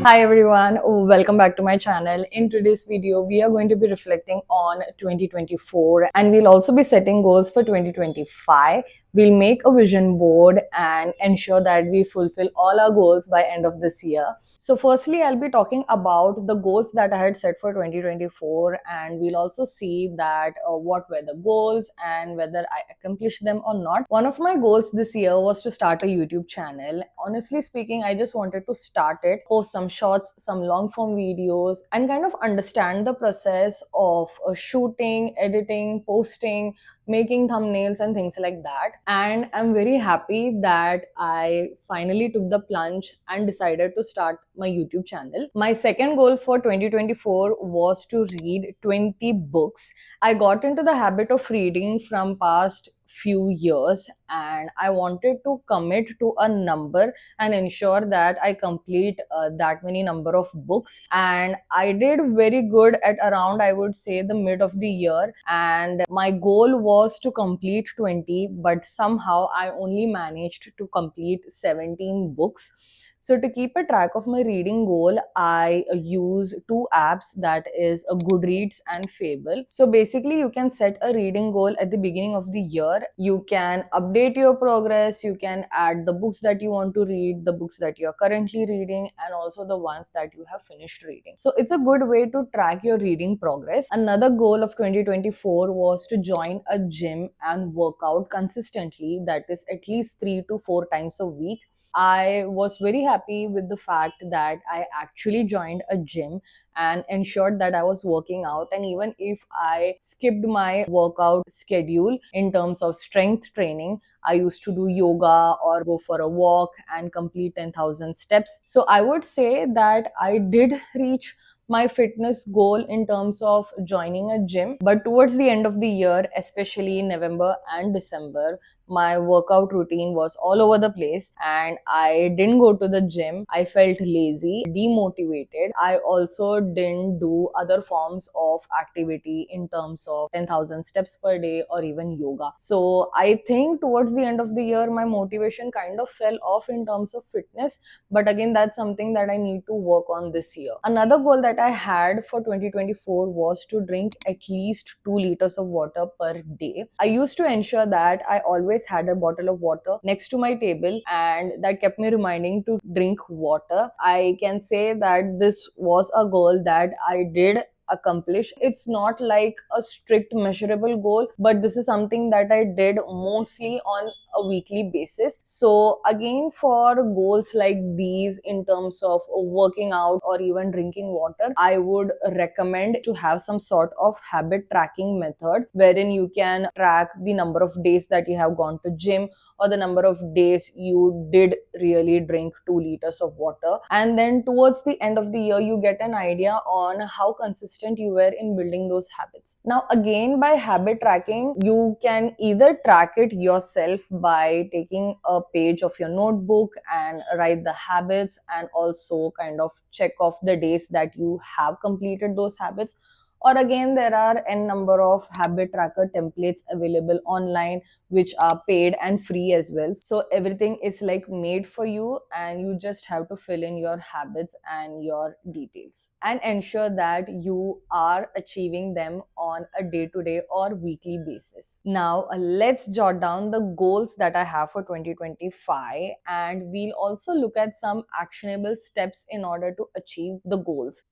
Hi everyone, welcome back to my channel. In today's video, we are going to be reflecting on 2024 and we'll also be setting goals for 2025. We'll make a vision board and ensure that we fulfill all our goals by end of this year. So firstly, I'll be talking about the goals that I had set for 2024 and we'll also see that what were the goals and whether I accomplished them or not. One of my goals this year was to start a YouTube channel. Honestly speaking, I just wanted to start it, post some shorts, some long form videos and kind of understand the process of shooting, editing, posting, making thumbnails and things like that. And I'm very happy that I finally took the plunge and decided to start my YouTube channel. My second goal for 2024 was to read 20 books. I got into the habit of reading from past few years and I wanted to commit to a number and ensure that I complete that many number of books. And I did very good at around, I would say, the mid of the year. And my goal was to complete 20, but somehow I only managed to complete 17 books. So to keep a track of my reading goal, I use two apps, that is a Goodreads and Fable. So basically you can set a reading goal at the beginning of the year. You can update your progress, you can add the books that you want to read, the books that you are currently reading and also the ones that you have finished reading. So it's a good way to track your reading progress. Another goal of 2024 was to join a gym and work out consistently, that is at least 3 to 4 times a week. I was very happy with the fact that I actually joined a gym and ensured that I was working out. And even if I skipped my workout schedule in terms of strength training, I used to do yoga or go for a walk and complete 10,000 steps. So I would say that I did reach my fitness goal in terms of joining a gym. But towards the end of the year, especially in November and December, my workout routine was all over the place and I didn't go to the gym. I felt lazy, demotivated. I also didn't do other forms of activity in terms of 10,000 steps per day or even yoga. So I think towards the end of the year, my motivation kind of fell off in terms of fitness. But again, that's something that I need to work on this year. Another goal that I had for 2024 was to drink at least 2 liters of water per day. I used to ensure that I always had a bottle of water next to my table and that kept me reminding to drink water. I can say that this was a goal that I did accomplish. It's not like a strict measurable goal, but this is something that I did mostly on a weekly basis. So again, for goals like these in terms of working out or even drinking water, I would recommend to have some sort of habit tracking method wherein you can track the number of days that you have gone to gym or the number of days you did really drink 2 liters of water. And then towards the end of the year, you get an idea on how consistent you were in building those habits. Now, again, by habit tracking, you can either track it yourself by taking a page of your notebook and write the habits and also kind of check off the days that you have completed those habits. Or again, there are n number of habit tracker templates available online which are paid and free as well. So everything is like made for you and you just have to fill in your habits and your details and ensure that you are achieving them on a day-to-day or weekly basis. Now let's jot down the goals that I have for 2025 and we'll also look at some actionable steps in order to achieve the goals.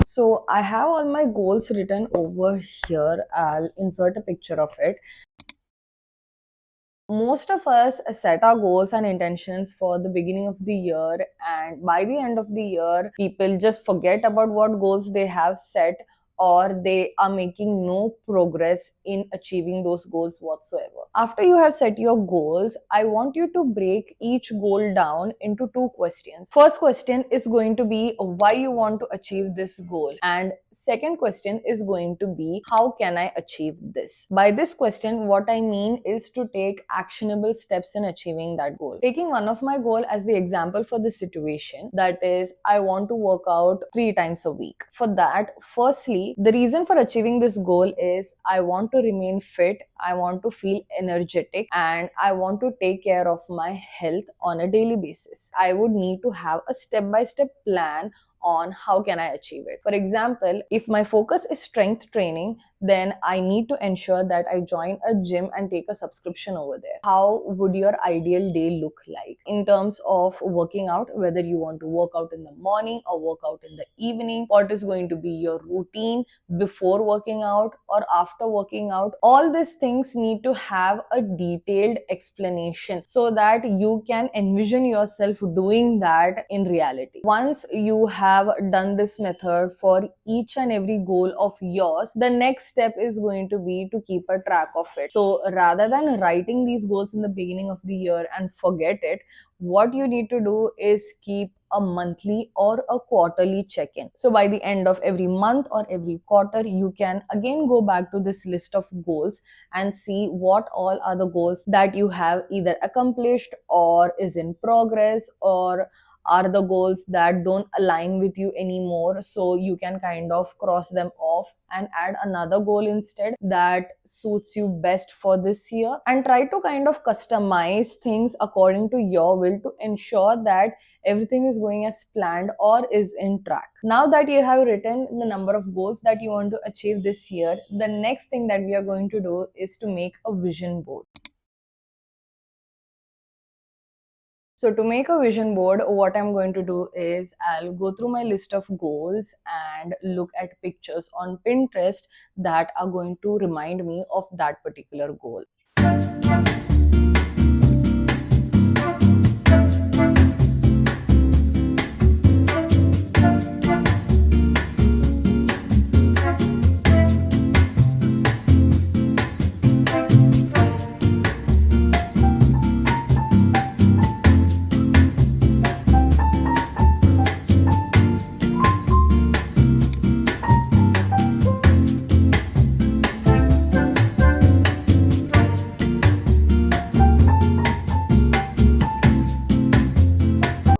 So I have all my goals written over here. I'll insert a picture of it. Most of us set our goals and intentions for the beginning of the year, and by the end of the year, people just forget about what goals they have set or they are making no progress in achieving those goals whatsoever. After you have set your goals, I want you to break each goal down into two questions. First question is going to be why you want to achieve this goal, and second question is going to be how can I achieve this. By this question, what I mean is to take actionable steps in achieving that goal. Taking one of my goal as the example for this situation, that is I want to work out 3 times a week. For that, firstly basically, the reason for achieving this goal is I want to remain fit, I want to feel energetic, and I want to take care of my health on a daily basis. I would need to have a step by step plan on how can I achieve it. For example, if my focus is strength training, then I need to ensure that I join a gym and take a subscription over there. How would your ideal day look like in terms of working out? Whether you want to work out in the morning or work out in the evening, what is going to be your routine before working out or after working out? All these things need to have a detailed explanation so that you can envision yourself doing that in reality. Once you have done this method for each and every goal of yours, the next step is going to be to keep a track of it. So rather than writing these goals in the beginning of the year and forget it, what you need to do is keep a monthly or a quarterly check-in. So by the end of every month or every quarter, you can again go back to this list of goals and see what all are the goals that you have either accomplished or is in progress, or are the goals that don't align with you anymore, so you can kind of cross them off and add another goal instead that suits you best for this year, and try to kind of customize things according to your will to ensure that everything is going as planned or is in track. Now that you have written the number of goals that you want to achieve this year, the next thing that we are going to do is to make a vision board. So to make a vision board, what I'm going to do is I'll go through my list of goals and look at pictures on Pinterest that are going to remind me of that particular goal.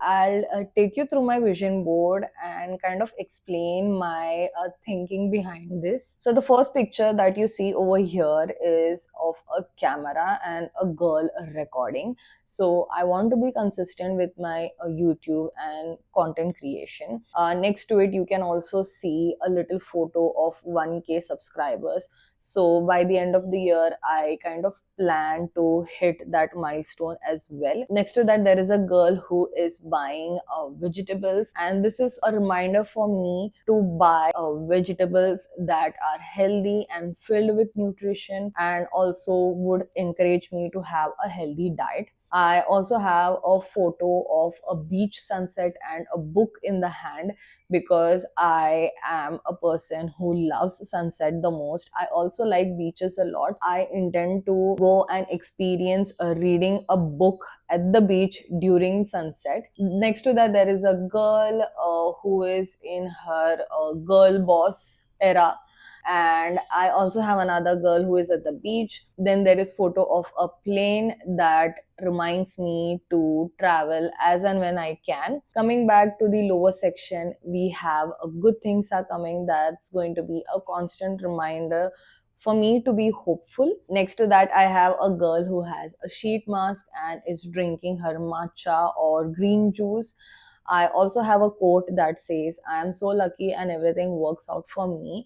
I'll take you through my vision board and kind of explain my thinking behind this. So the first picture that you see over here is of a camera and a girl recording. So I want to be consistent with my YouTube and content creation. Next to it, you can also see a little photo of 1K subscribers. So by the end of the year, I kind of plan to hit that milestone as well. Next to that, there is a girl who is buying vegetables, and this is a reminder for me to buy vegetables that are healthy and filled with nutrition, and also would encourage me to have a healthy diet. I also have a photo of a beach sunset and a book in the hand because I am a person who loves sunset the most. I also like beaches a lot. I intend to go and experience reading a book at the beach during sunset. Next to that, there is a girl who is in her girl boss era, and I also have another girl who is at the beach. Then there is photo of a plane that reminds me to travel as and when I can. Coming back to the lower section, we have a good things are coming. That's going to be a constant reminder for me to be hopeful. Next to that, I have a girl who has a sheet mask and is drinking her matcha or green juice. I also have a quote that says, "I am so lucky and everything works out for me."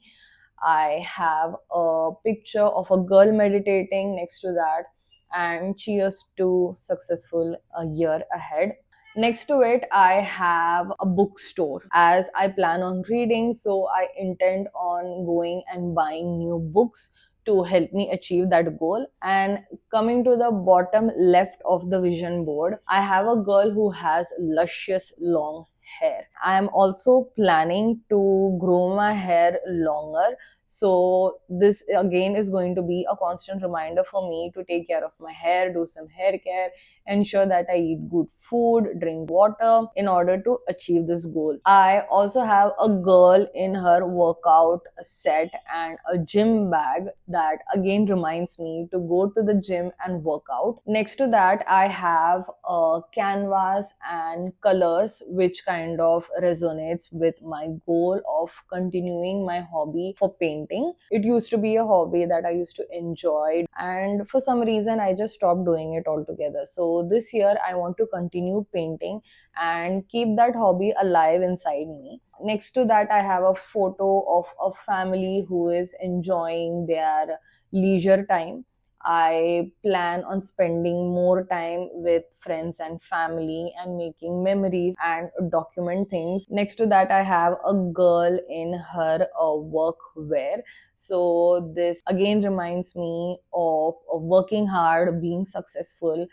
I have a picture of a girl meditating next to that, and cheers to successful year ahead. Next to it, I have a bookstore. As I plan on reading, so I intend on going and buying new books to help me achieve that goal. And coming to the bottom left of the vision board, I have a girl who has luscious long hair. I am also planning to grow my hair longer. So this again is going to be a constant reminder for me to take care of my hair, do some hair care, ensure that I eat good food, drink water in order to achieve this goal. I also have a girl in her workout set and a gym bag that again reminds me to go to the gym and work out. Next to that, I have a canvas and colors which kind of resonates with my goal of continuing my hobby for painting. It used to be a hobby that I used to enjoy, and for some reason I just stopped doing it altogether. So this year I want to continue painting and keep that hobby alive inside me. Next to that, I have a photo of a family who is enjoying their leisure time. I plan on spending more time with friends and family and making memories and document things. Next to that, I have a girl in her work wear. So, this again reminds me of working hard, being successful,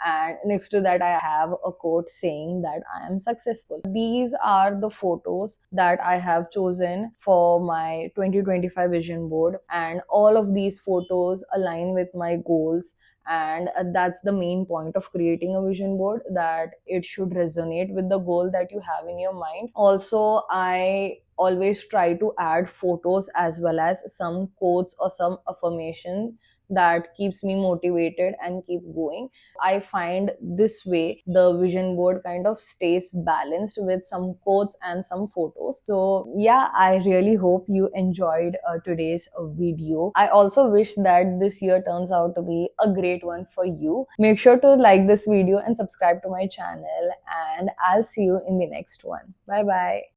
and next to that I have a quote saying that I am successful. These are the photos that I have chosen for my 2025 vision board, and all of these photos align with my goals. And that's the main point of creating a vision board, that it should resonate with the goal that you have in your mind. Also, I always try to add photos as well as some quotes or some affirmation that keeps me motivated and keep going. I find this way the vision board kind of stays balanced with some quotes and some photos. So, yeah, I really hope you enjoyed today's video. I also wish that this year turns out to be a great one for you. Make sure to like this video and subscribe to my channel, and I'll see you in the next one. Bye bye.